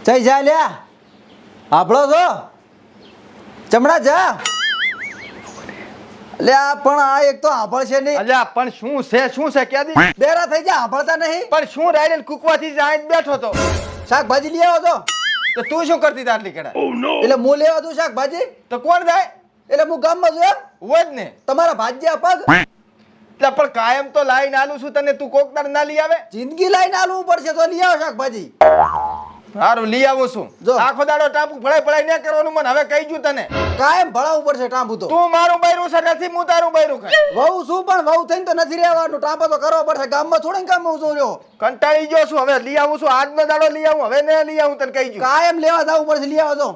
જઈ જા લ્યા આપણો છો ચમડા જા લ્યા પણ આ એક તો આભળ છે નહીં અલ્યા પણ શું છે ક્યાંથી બેરા થઈ જા આભળતા નહીં પણ શું રાયડેલ કુકવાથી જાય બેઠો તો શાકભાજી લઈ આવો તો તો તું શું કરતી તારલી કેડા એટલે હું લેવા દઉં શાકભાજી તો કોણ જાય એટલે હું ગામમાં છું એમ હોય જ ને તમારા ભાજ્યા પગ એટલે પણ કાયમ તો લાઈન આલું છું તને તું કોકદાર ના લઈ આવે જિંદગી લાઈને આલવું પડશે તો લઈ આવો શાકભાજી સારું લઈ આવું છું જો. આખો દાડો ટાપુ ફળાઈ ન કરવાનું મને હવે કહી ગયું તને કાયમ ભણાવવું પડશે ટાંપુ તો તું મારું બૈરું છે નથી હું તારું બૈરું કઈ વહુ શું પણ વહુ થઈને તો નથી રહેવાનું ટાંપો તો કરવો પડશે ગામમાં થોડી કામ હું છું રહ્યો કંટાળી ગયો છું હવે લઈ આવું છું આજનો દાડો લઈ આવું હવે ને લઈ આવું તને કહી ગયું કાયમ લેવા જવું પડશે લઈ આવો તો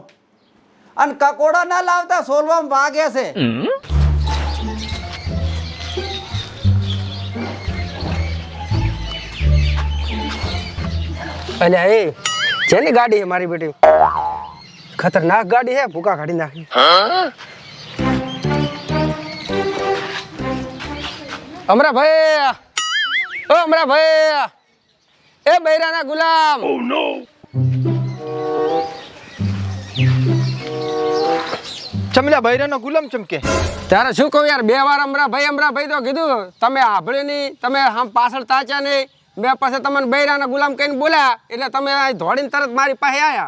અને કકોડા ના લાવતા સોલવામાં વાગે છે અલ્યા એ જેની ગાડી હે મારી બેટી ખતરનાક ગાડી હે ભૂકા કાઢી નાખી અમરા ભાઈ ઓ અમરા ભાઈ એ બૈરાના ગુલામ ચમલા બૈરાનો ગુલામ ચમકે તારે શું કહું યાર બે વાર અમરા ભાઈ તો કીધું તમે સાંભળ્યું નહીં તમે આમ પાછળ તાચ્યા નહીં બે પાસે તમને બૈરાના ગુલામ કહીને બોલ્યા એટલે તમે અહીં દોડીને તરત મારી પાસે આયા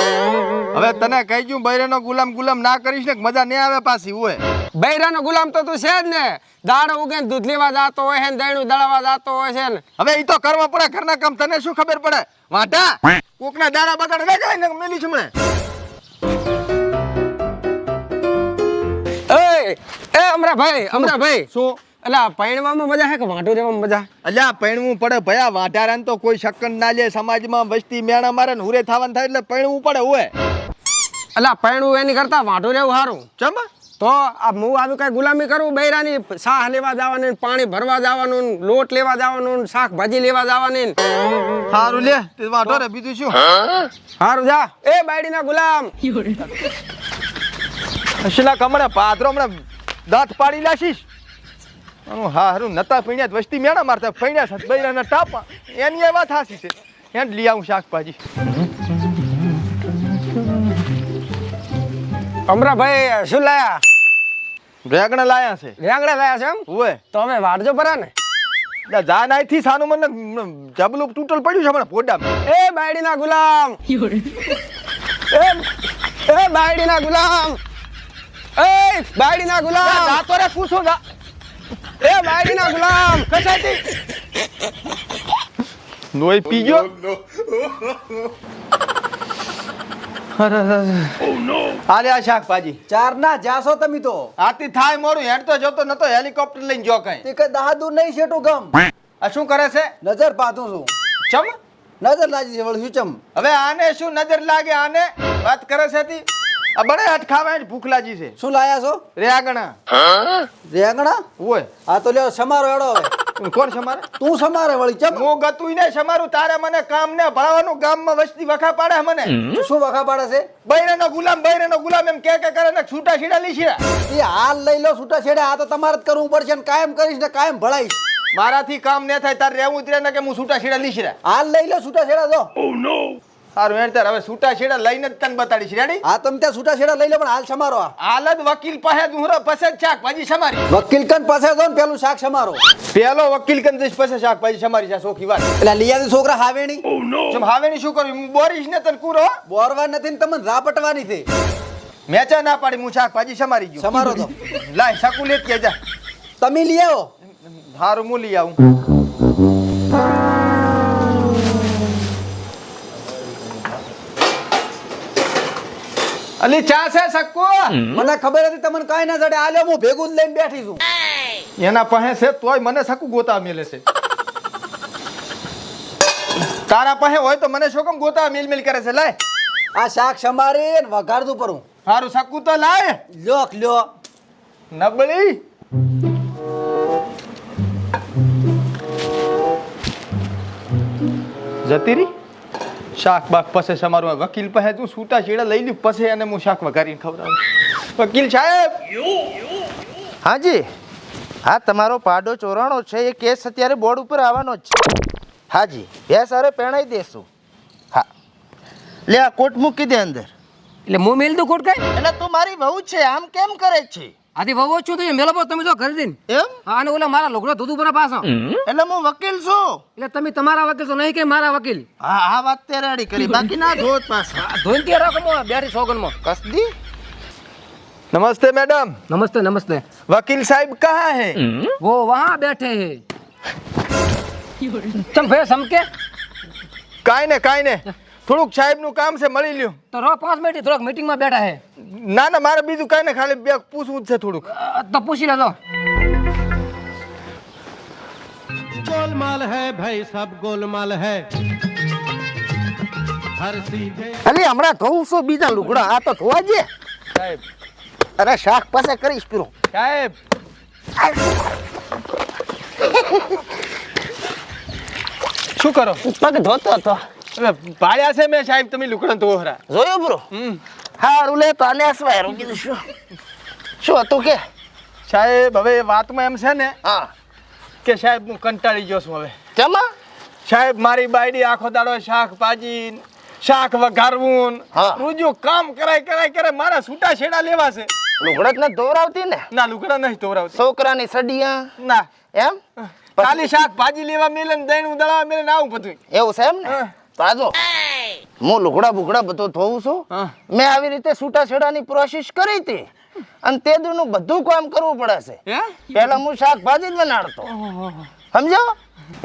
હવે તને કહી ગયું બૈરાનો ગુલામ ના કરીશ ને મજા નહીં આવે પાછી હોય બૈરાનો ગુલામ તો તું છે જ ને દાડો ઉગે દૂધ લેવા જાતો હોય છે ને દહીંનું દળવા જાતો હોય છે ને હવે ઈ તો કરવા પડે ઘરના કામ તને શું ખબર પડે વાટા કોકના દાડા બગાડ વેચાય ને મેલી છું મને એ અમરાભાઈ શું એટલે પૈણવામાં મજા છે કે વાંઢું રહેવામાં મજા અલ્યા પૈણવું પડે ભયા વાટારાને તો કોઈ શક્કર ના લે સમાજમાં વસ્તી મેણા મારે ને હુરે થવાનું થાય એટલે પૈણવું પડે હોય એટલે પૈણવું એની કરતા વાંઢું રહેવું સારું ચમ તો આ હું આવી કઈ ગુલામી કરું બૈરાની શાહ લેવા જવાની પાણી ભરવા જવાનું લોટ લેવા જવાનું શાકભાજી લેવા જવાની સારું લે તે વાટો રે બીજું શું સારું જા એ બાયડીના ગુલામ અશલા કમણે પાદરો હમણાં દાંત પાડી લાશીશ હારું નતા પીણ્યા વસ્તી મેણા મારતા પીણ્યા છે બૈરાના ટાપા એની એ વાત હાસી છે એને લઈ આવું શાકભાજી અમરાભાઈ શું લાયા રેગણા લાયા છે રેંગડા લાયા છે એમ હોય તો અમે વાળજો પરા ને જા નાઈથી સાનું મને જબલું તૂટલ પડ્યું છે હમણાં પોડામાં એ બાયડીના ગુલામ એ બાયડીના ગુલામ એ બાયડીના ગુલામ જાતો રે પૂછો જા એ બાયડીના ગુલામ કસાતી નોઈ પીજો આલે આ શાકભાજી ચાર ના જાશો તમે તો આથી થાય મોડું હેડ તો જતો નતો હેલિકોપ્ટર લઈને જો કઈ તે કઈ દહાદુર નહીં છેટું ગમ આ શું કરે છે નજર પાતું છું ચમ નજર લાગી છે વળી શું ચમ હવે આને શું નજર લાગે આને વાત કરે છે તી આ બડે હટ ખાવા ભૂખ લાગી છે શું લાયા છો રેગણા રેંગણા ઓય આ તો લ્યો સમારો એડો હવે કોણ સમારે તું સમારે વળી ચમ હું ગતું ને સમારું તારે મને કામ ને ભણાવવાનું ગામમાં વસ્તી વખા પાડે મને શું વખા પાડે છે બૈરાનો ગુલામ એમ કે કરે ને છૂટા છીડા લીશી એ હાલ લઈ લો છૂટા છેડે આ તો તમારે જ કરવું પડશે ને કાયમ કરીશ ને કાયમ ભળાઈશ મારાથી કામ ન થાય તારે રહેવું જ રહે ને કે હું છૂટા છીડા લીશી હાલ લઈ લો છૂટા છેડા જો સારું એન તાર હવે છૂટા છીડા લઈને જ તને બતાડીશ રેડી હા તમે ત્યાં છૂટા છેડા લઈ લો પણ હાલ સમારો આ હાલ જ વકીલ પાસે દુહરો પછી શાકભાજી સમારી વકીલ કન પાસે જો ને પેલું શાક સમારો પેલો વકીલ કન જઈશ પછી શાકભાજી સમારી છે સોખી વાત એટલે લીયાદી છોકરા હાવેણી ચમ હાવેની શું કરું હું બોરીશ ને તને કુરો બોરવા નથી ને તમને રાપટવાની છે મેચા ના પાડી હું શાકભાજી સમારી ગયો સમારો તો લાય શકુ લેત કે જા તમે લઈ આવો હારું હું લઈ આવું અલી ચા છે સક્કુ મને ખબર હતી તમને કાઈ ના જડે આલ્યો હું ભેગું જ લઈને બેઠી છું એના પાસે છે તોય મને સક્કુ ગોતા મેલે છે તારા પાસે હોય તો મને શું કેમ ગોતા મિલ કરે છે લાય આ શાક સમારી ને વઘાર દઉં પરું હારું સક્કુ તો લાય લ્યો લ્યો નબળી જતી રહી શાક બાક પાસે સમારું વકીલ પાસે તું છૂટા છેડા લઈ લ્યું પછી એને હું શાક વઘારીને ખવડાવું વકીલ સાહેબ હાજી હા તમારો પાડો ચોરાણો છે એ કેસ અત્યારે બોર્ડ ઉપર આવવાનો જ છે હાજી ભેંસ અરે પહેણાઈ દેશું હા લે આ કોટ મૂકી દે અંદર. એટલે હું મેલ દઉં કોટ કઈ એટલે તું મારી વહુ છે આમ કેમ કરે છે? આથી વહુ છું તો એ મેલો પાછો તમે જો ઘરે જઈને એમ? હા અને ઓલા મારા લોકડો ધોધું પર પાછો એટલે હું વકીલ છું. એટલે તમે તમારા વકીલ છો નહીં કે મારા વકીલ હા આ વાત તે રેડી કરી, બાકી ના ધોત પાછા. ધોઈને ત્યાં રાખો બેરી સોગનમાં કસદી नमस्ते मैडम. नमस्ते नमस्ते वकील साहब कहाँ है? वो वहाँ बैठे हैं तुम भैया समके કાંઈ ને થોડુંક સાહેબનું કામ છે મળી લ્યો. तो रो 5 मिनट થોડોક મીટિંગમાં બેઠા હે ના મારે બીજું કાંઈ ને ખાલી બે પૂછવું જ છે થોડુંક. તો પૂછી લેજો गोलमाल है भाई सब गोलमाल है हर सीधे અલી હમણાં ધોઉં છું બીજા લુગડા, આ તો ધોવા દે. સાહેબ અરે શાક પાસે કરીશ પીરો. સાહેબ શું કરો? પગ ધોતો હતો. હવે ભાડ્યા છે મેં સાહેબ તમે લુકડા ધોહરા. જોયું બ્રો? હારું લે તો આને અસવાય રૂકી શું શું હતું કે? સાહેબ હવે વાતમાં એમ છે ને હા કે સાહેબ હું કંટાળી ગયો છું હવે. જમા સાહેબ મારી બાયડી આખો દાડો શાકભાજી શાક વઘારવું હા. રોજો કામ કરાય મારા છૂટા છેડા લેવા છે. લુગડા જ ન ધોવરાવતી ને? ના લુગડા નહીં ધોવરાવતા. છોકરાની સડિયા ના એમ ખાલી શાકભાજી લેવા મેલે ને દહીં દળાવા મેલે ને આવું બધું. એવું છે એમ ને? હા. તો આજો હું લુગડા બુગડા બધું ધોઉં છું. હા. મેં આવી રીતે છૂટા છેડાની પ્રોસેસ કરી હતી અને તે દીનું બધું કામ કરવું પડે છે. હે? પહેલા હું શાકભાજી જ બનાડતો, સમજો?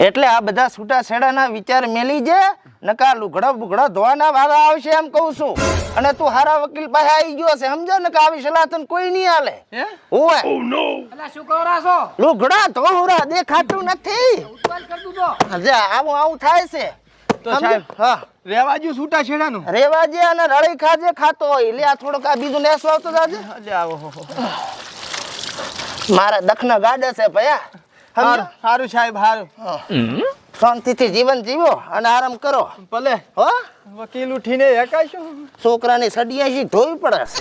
એટલે આ બધા છૂટા છેડાના વિચાર મેલી જે નકા લુગડા બુગડા ધોવાના વાળા આવશે એમ કહું છું. અને તું હારા વકીલ પાસે આવી ગયો છે, સમજો ને? કે આવી સલાહ તને કોઈ નહીં હાલે. હે? ઓય અલા શું કરો રાસો લુગડા ધોવરા દેખાતું નથી. ઉત્પાલ કરી દૂધો જે આવું થાય છે. તો સમજો? સાહેબ હા રેવા જો છૂટા છેડાનું. રેવાજે અને રળી ખાજે ખાતો હોય. લે આ થોડોક આ બીજું નેસો આવતો જાજે. અલ્યા, ઓહો. મારા દખના ગાડે છે ભયા. હારું હારું સાહેબ હારું. શાંતિથી જીવન જીવો અને આરામ કરો. ભલે હો વકીલ ઉઠીને એકાશું. છોકરાની સડિયાશી ધોવી પડે છે.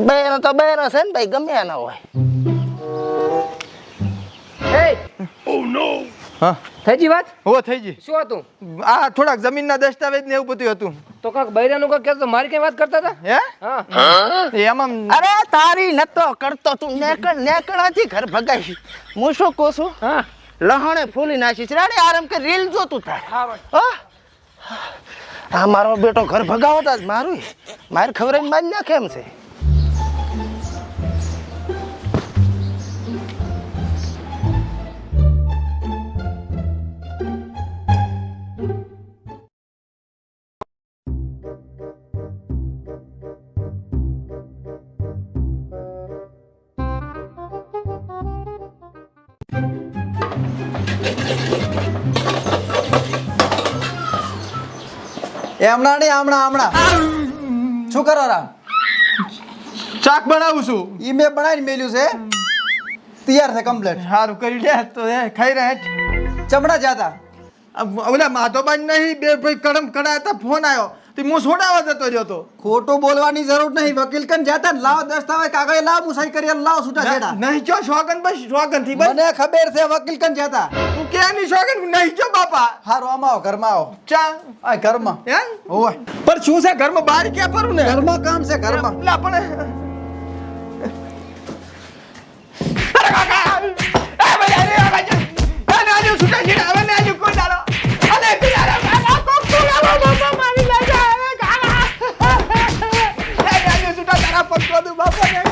બેનો તો બેનો છે ને ભાઈ, ગમે એના હોય. હા થઈ ગઈ વાત હો થઈ ગઈ. શું હતું આ થોડાક જમીનના દસ્તાવેજ ને એવું બધું હતું. તો કાક બૈરાનું કાક કહેતો મારી કઈ વાત કરતા હતા હે? હા એમાં અરે તારી નતો કરતો તું. નેકળાથી ઘર ભગાઈ. હું શું કહું છું? હા લહણે ફૂલી નાખીશ. રાડે આરામ કે રીલ જોતું તાર. હા ભાઈ. હા? આ મારો બેટો ઘર ભગાવતા જ મારું મારી ખબર મારી નાખે એમ છે. હમણાં નહીં હમણાં શું કરો રામ? શાક બનાવું છું. ઈ મેં બનાવીને મેલ્યું છે, તૈયાર છે કમ્પ્લીટ. સારું કરી લે તો એ ખાઈ રહ્યા છે. ચમડા જાતા ઓલા માધોબાઈ નહીં બે ભાઈ કડમ કડાયા હતા, ફોન આવ્યો તો હું છોડાવા જતો રહ્યો તો. ખોટું બોલવાની જરૂર નહીં. વકીલ કન જાતા ને લાવો દસ્તાવેજ કાગળ લાવ, હું સહી કરી લાવ છૂટા છેડા. નહીં જો સોગન બસ સોગન થી બસ. મને ખબર છે વકીલ કન જાતા. તું કે ની સોગન નહીં જો બાપા. હારું આમાં આવો, ઘરમાં આવો. ચા આ ઘરમાં હે? ઓય પણ શું છે ઘરમાં બહાર ક્યાં ફરું ને? ઘરમાં કામ છે ઘરમાં. લા પણ અરે કાકા એ ભાઈ અરે કાકા એ નાજો છૂટા છેડા હવે નાજો કોઈ દાડો અરે પિયારા કાકા કોક તો લાવો બાપા મારી લાજા અરે કાકા એ નાજો છૂટા તારા પગ દો બાપા